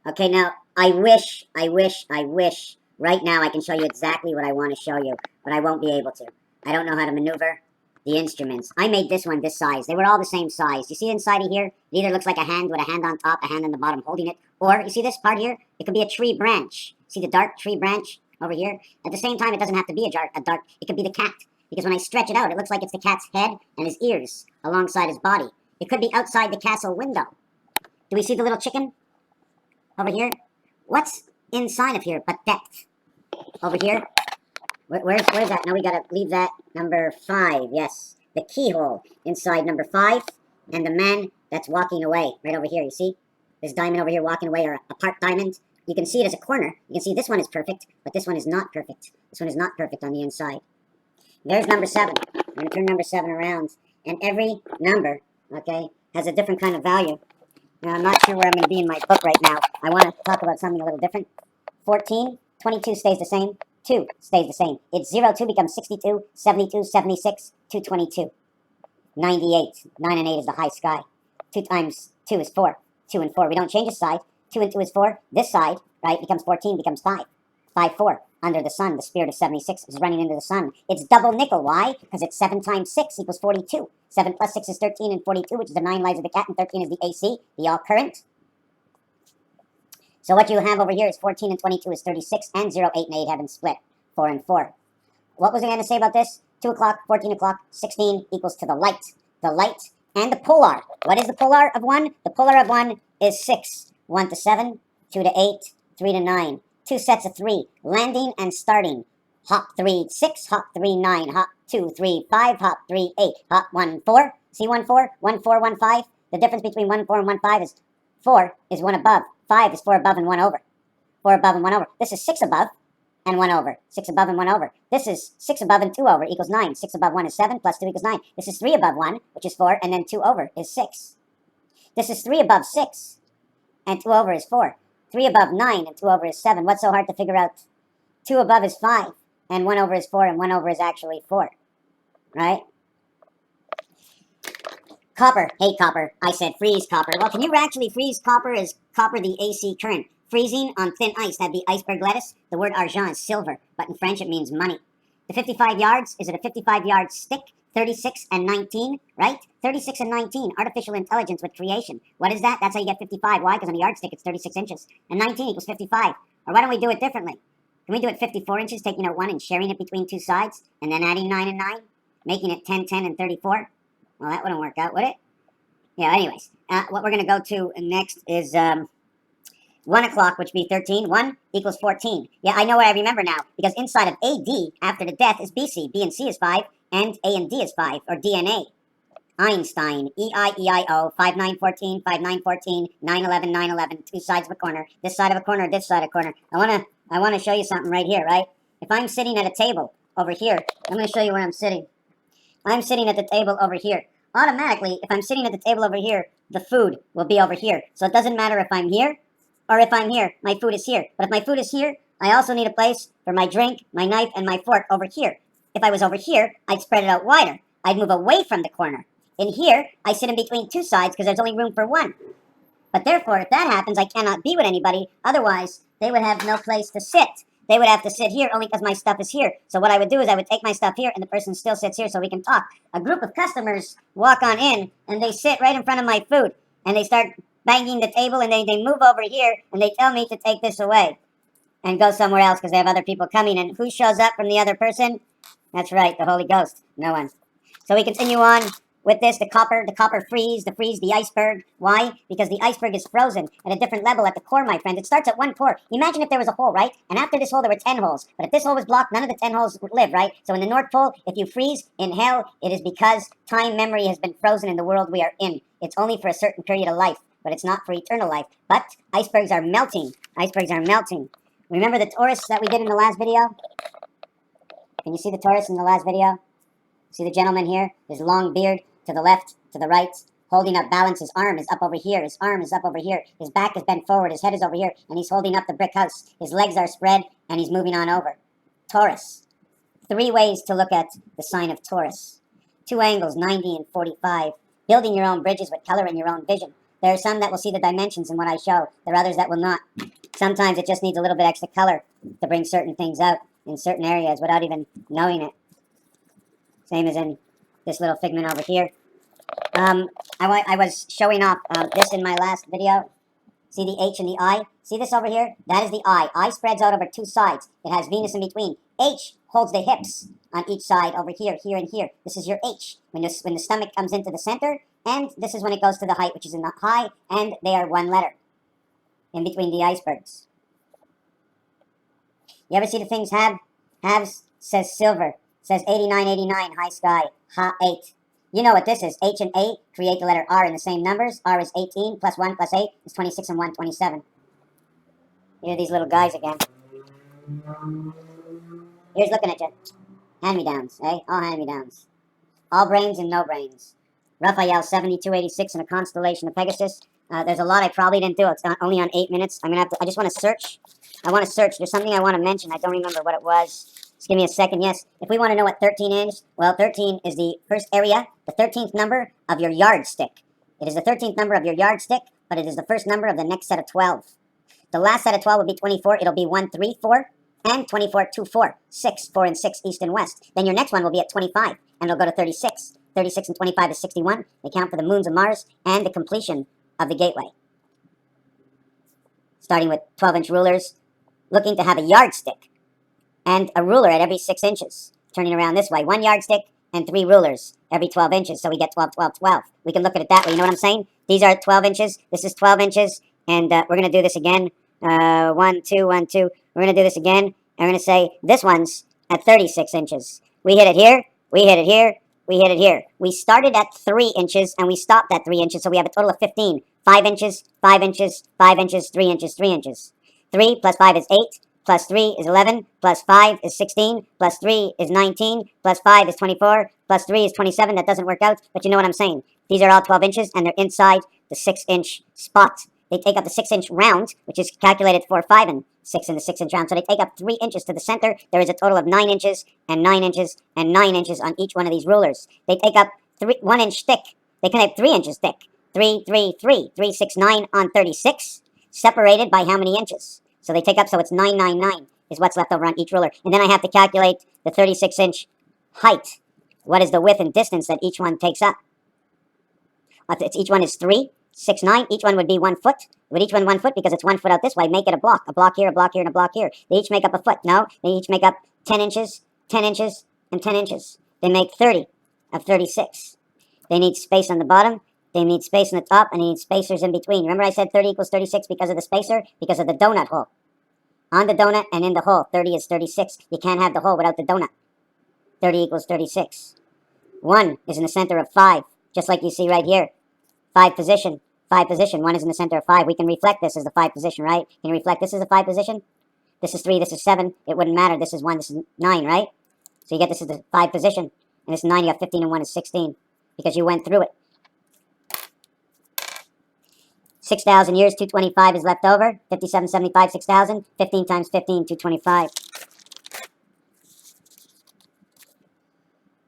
Okay, now, I wish, right now I can show you exactly what I want to show you, but I won't be able to. I don't know how to maneuver the instruments. I made this one this size. They were all the same size. You see inside of here? It either looks like a hand with a hand on top, a hand on the bottom holding it, or, you see this part here? It could be a tree branch. See the dark tree branch over here? At the same time, it doesn't have to be a dark, it could be the cat, because when I stretch it out, it looks like it's the cat's head and his ears alongside his body. It could be outside the castle window. Do we see the little chicken? Over here? What's inside of here but depth? Over here? Where's that? No, we gotta leave that. Number 5, yes. The keyhole inside number 5, and the man that's walking away, right over here, you see? This diamond over here walking away, or a part diamond. You can see it as a corner. You can see this one is perfect, but this one is not perfect. This one is not perfect on the inside. There's number 7. I'm gonna turn number 7 around, and every number, okay, has a different kind of value. Now, I'm not sure where I'm going to be in my book right now. I want to talk about something a little different. 14, 22 stays the same. 2 stays the same. It's 0, 2 becomes 62, 72, 76, 222. 98. 9 and 8 is the high sky. 2 times 2 is 4. 2 and 4. We don't change a side. 2 and 2 is 4. This side, right, becomes 14, becomes 5. 5, 4. Under the sun, the spirit of 76 is running into the sun. It's double nickel. Why? Because it's 7 times 6 equals 42. 7 plus 6 is 13, and 42, which is the 9 lives of the cat, and 13 is the AC, the all current. So what you have over here is 14 and 22 is 36, and 0, 8, and 8 haven't split. 4 and 4. What was I going to say about this? 2 o'clock, 14 o'clock, 16 equals to the light. The light and the polar. What is the polar of 1? The polar of 1 is 6. 1 to 7, 2 to 8, 3 to 9. 2 sets of 3. Landing and starting. Hop 3, 6, hop 3, 9, hop 2, 3, 5, hop 3, 8, hop 1, 4. See 1, 4, 1, 4, 1, 5? The difference between 1, 4 and 1, 5 is 4 is 1 above. 5 is 4 above and 1 over. 4 above and 1 over. This is 6 above and 1 over. 6 above and 1 over. This is 6 above and 2 over equals 9. 6 above 1 is 7 plus 2 equals 9. This is 3 above 1, which is 4, and then 2 over is 6. This is 3 above 6, and 2 over is 4. 3 above 9, and 2 over is 7. What's so hard to figure out? 2 above is 5, and 1 over is 4, and 1 over is actually 4. Right? Copper. Hey, copper. I said freeze copper. Well, can you actually freeze copper? Is copper the AC current? Freezing on thin ice, that'd be iceberg lettuce. The word argent is silver, but in French it means money. The 55 yards, is it a 55-yard stick? 36 and 19, right? 36 and 19, artificial intelligence with creation. What is that? That's how you get 55. Why? Because on a yardstick it's 36 inches. And 19 equals 55. Or why don't we do it differently? Can we do it 54 inches, taking out 1 and sharing it between 2 sides, and then adding 9 and 9? Making it 10, 10, and 34? Well, that wouldn't work out, would it? Yeah, anyways. What we're going to go to next is 1 o'clock, which would be 13. 1 equals 14. Yeah, I know what I remember now. Because inside of AD, after the death, is BC. B and C is 5, and A and D is 5, or DNA. Einstein, E-I-E-I-O, 5, 9, 14, 5, 9, 14, 9, 11, 9, 11, 2 sides of a corner, this side of a corner, this side of a corner. I wanna show you something right here, right? If I'm sitting at a table over here, I'm going to show you where I'm sitting. I'm sitting at the table over here. Automatically, if I'm sitting at the table over here, the food will be over here. So it doesn't matter if I'm here or if I'm here, my food is here. But if my food is here, I also need a place for my drink, my knife, and my fork over here. If I was over here, I'd spread it out wider. I'd move away from the corner. In here, I sit in between 2 sides because there's only room for 1. But therefore, if that happens, I cannot be with anybody. Otherwise, they would have no place to sit. They would have to sit here only because my stuff is here. So what I would do is I would take my stuff here and the person still sits here so we can talk. A group of customers walk on in and they sit right in front of my food. And they start banging the table and they move over here and they tell me to take this away and go somewhere else because they have other people coming. And who shows up from the other person? That's right, the Holy Ghost. No one. So we continue on with this. The copper freeze, the iceberg. Why? Because the iceberg is frozen at a different level at the core, my friend. It starts at 1 core. Imagine if there was a hole, right? And after this hole, there were 10 holes. But if this hole was blocked, none of the 10 holes would live, right? So in the North Pole, if you freeze in hell, it is because time memory has been frozen in the world we are in. It's only for a certain period of life, but it's not for eternal life. But icebergs are melting. Icebergs are melting. Remember the Taurus that we did in the last video? Can you see the Taurus in the last video? See the gentleman here? His long beard to the left, to the right, holding up balance. His arm is up over here. His arm is up over here. His back is bent forward. His head is over here. And he's holding up the brick house. His legs are spread, and he's moving on over. Taurus. 3 ways to look at the sign of Taurus. 2 angles, 90 and 45. Building your own bridges with color and your own vision. There are some that will see the dimensions in what I show. There are others that will not. Sometimes it just needs a little bit extra color to bring certain things out in certain areas without even knowing it. Same as in this little figment over here. I was showing off this in my last video. See the H and the I? See this over here? That is the I. I spreads out over two sides. It has Venus in between. H holds the hips on each side over here, here, and here. This is your H. When the stomach comes into the center, and this is when it goes to the height, which is in the high, and they are one letter in between the icebergs. You ever see the things have? Haves says silver. Says 8989, high sky, ha 8. You know what this is. H and A create the letter R in the same numbers. R is 18, plus 1 plus 8 is 26 and 1, 27. Here are these little guys again. Here's looking at you. Hand-me-downs, eh? All hand-me-downs. All brains and no brains. Raphael 7286 in a constellation of Pegasus. There's a lot I probably didn't do. It's only on 8 minutes. I just want to search. I want to search. There's something I want to mention. I don't remember what it was. Just give me a second. Yes, if we want to know what 13 is, well, 13 is the first area, the 13th number of your yardstick. It is the 13th number of your yardstick, but it is the first number of the next set of 12. The last set of 12 will be 24. It'll be 1, 3, 4, and 24, 2, 4, 6, 4, and 6, east and west. Then your next one will be at 25, and it'll go to 36. 36 and 25 is 61. They count for the moons of Mars and the completion of the gateway. Starting with 12-inch rulers, looking to have a yardstick and a ruler at every 6 inches, turning around this way. 1 yardstick and 3 rulers every 12 inches, so we get 12, 12, 12. We can look at it that way. You know what I'm saying? These are 12 inches. This is 12 inches, and we're going to do this again. 1, 2, 1, 2. We're going to do this again, and we're going to say this one's at 36 inches. We hit it here. We hit it here. We hit it here. We started at 3 inches, and we stopped at 3 inches, so we have a total of 15. 5 inches, 5 inches, 5 inches, 3 inches, 3 inches. 3 plus 5 is 8. Plus 3 is 11, plus 5 is 16, plus 3 is 19, plus 5 is 24, plus 3 is 27. That doesn't work out, but you know what I'm saying. These are all 12 inches, and they're inside the 6-inch spot. They take up the 6-inch round, which is calculated for 5 and 6 in the 6-inch round. So they take up 3 inches to the center. There is a total of 9 inches, and 9 inches, and 9 inches on each one of these rulers. They take up 1 inch thick. They can have 3 inches thick. 3, 3, 3, 3, 6, 9 on 36, separated by how many inches? So they take up, so it's 999 is what's left over on each ruler. And then I have to calculate the 36-inch height. What is the width and distance that each one takes up? Each one is 3, 6, 9. Each one would be 1 foot. Would each one 1 foot? Because it's 1 foot out this way. Make it a block. A block here, a block here, and a block here. They each make up a foot. No, they each make up 10 inches, 10 inches, and 10 inches. They make 30 of 36. They need space on the bottom. They need space on the top, and they need spacers in between. Remember I said 30 equals 36 because of the spacer? Because of the donut hole. On the donut and in the hole, 30 is 36. You can't have the hole without the donut. 30 equals 36. 1 is in the center of 5, just like you see right here. 5 position, 5 position. 1 is in the center of 5. We can reflect this as the 5 position, right? Can you reflect this as the 5 position? This is 3, this is 7. It wouldn't matter. This is 1, this is 9, right? So you get this as the 5 position. And this is 9, you got 15, and 1 is 16. Because you went through it. 6,000 years, 225 is left over. 5775, 6,000. 15 times 15, 225.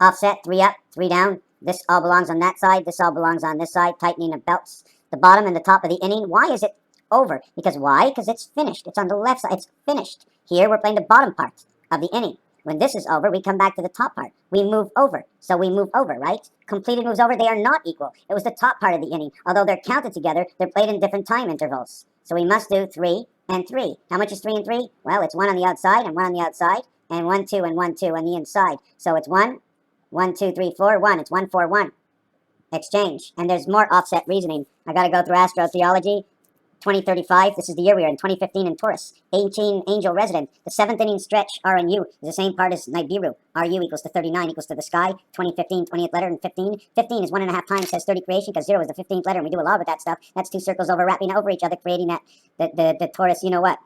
Offset, 3 up, 3 down. This all belongs on that side. This all belongs on this side. Tightening of belts. The bottom and the top of the inning. Why is it over? Because why? Because it's finished. It's on the left side. It's finished. Here we're playing the bottom part of the inning. When this is over, we come back to the top part. We move over. So we move over, right? Completed moves over. They are not equal. It was the top part of the inning. Although they're counted together, they're played in different time intervals. So we must do 3 and 3. How much is 3 and 3? Well, it's 1 on the outside and 1 on the outside. And 1, 2, and 1, 2 on the inside. So it's 1, 1, 2, 3, 4, 1. It's 1, 4, 1. Exchange. And there's more offset reasoning. I got to go through astrotheology. 2035, this is the year we are in, 2015 in Taurus. 18 angel resident. The 7th inning stretch, RNU, is the same part as Nibiru. RU equals to 39, equals to the sky. 2015, 20th letter, and 15. 15 is 1.5 times, says 30 creation, because 0 is the 15th letter, and we do a lot with that stuff. That's 2 circles overlapping over each other, creating that, the Taurus, you know what.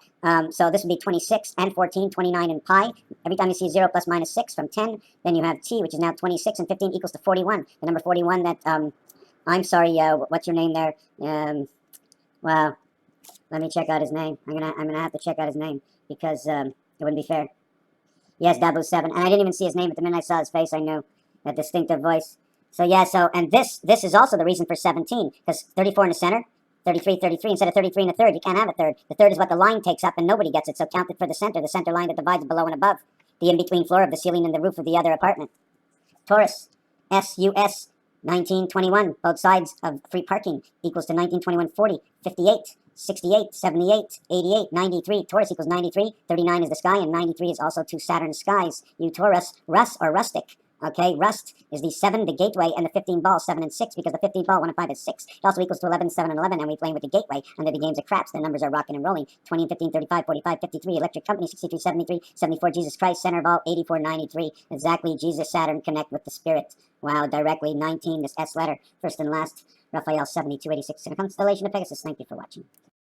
So this would be 26 and 14, 29 and pi. Every time you see 0 plus minus 6 from 10, then you have T, which is now 26, and 15 equals to 41. The number 41 that, I'm sorry, what's your name there? Well, let me check out his name. I'm gonna have to check out his name because it wouldn't be fair. Yes, Dabu 7, and I didn't even see his name. But the minute I saw his face, I knew that distinctive voice. So yeah, and this is also the reason for 17 because 34 in the center, 33, 33, instead of 33 and a third, you can't have a third. The third is what the line takes up and nobody gets it, so count it for the center line that divides below and above, the in-between floor of the ceiling and the roof of the other apartment. Taurus, SUS, 1921, both sides of free parking equals to 1921, 40, 58, 68, 78, 88, 93. Taurus equals 93, 39 is the sky, and 93 is also two Saturn skies. You Taurus, Rus or rustic. Okay, rust is the 7, the gateway, and the 15 ball, 7 and 6, because the 15 ball, 1 and 5 is 6. It also equals to 11, 7 and 11, and we playing with the gateway under the games of craps. The numbers are rocking and rolling. 20 and 15, 35, 45, 53, electric company, 63, 73, 74, Jesus Christ, center of all, 84, 93. Exactly, Jesus, Saturn, connect with the spirit. Wow, directly, 19, this S letter, first and last. Raphael, 72, 86, in a constellation of Pegasus. Thank you for watching.